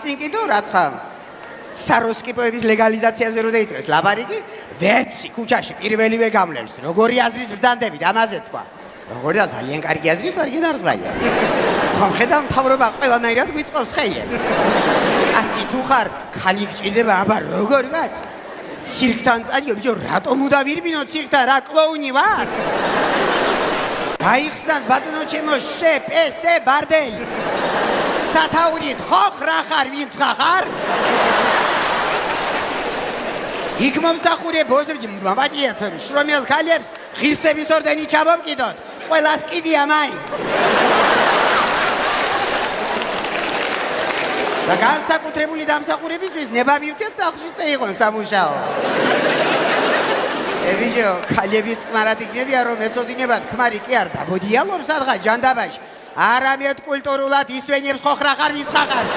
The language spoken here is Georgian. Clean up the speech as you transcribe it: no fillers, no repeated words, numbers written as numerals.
კასტინგი თუ რაცხა საროსკიპოების ლეგალიზაციაზე რო დაიწყეს ლაბარაკი, ვერცი ქუჩაში პირველივე გამლებს, როგორი აზრის ბრძანდებით ამაზე თქვა. როგორი და ძალიან კარგი აზრის ვარ გინარზვაია. ხომ ხედავ მთავრობა ყველანაირად გვიწყობს ხელებს. კაცი თუ ხარ, ხალი გჭირდება, აბა როგორ კაც? ცირკთან წადიო, ბიჭო, რატომ უნდა ვირბინო ცირკთან, რა კლოუნი ვარ? გაიხსნას ბატონო ჩემო შპს ბარდელი. სათაურით ხოხ რა ხარ, ვინც ხარ? იქ მომსახურე ბოსები მამაჭიათ შრომელ ხალებს ღირსების ორდენი ჩამოვკიდოთ. ყველას კიდია მაინც. და განსაკუთრებული დამსახურებისთვის ნება მივცეთ სახლში წეიღონ სამუშაო. ბიჭო, ხალები წყნარად იქნებიან რომ ეწოდინებათ ქმარი კი არ დაბოდიალობს სადღაც ჯანდაბაში. არამედ კულტურულად ისვენებს ხო ხარ ვინც ხარ.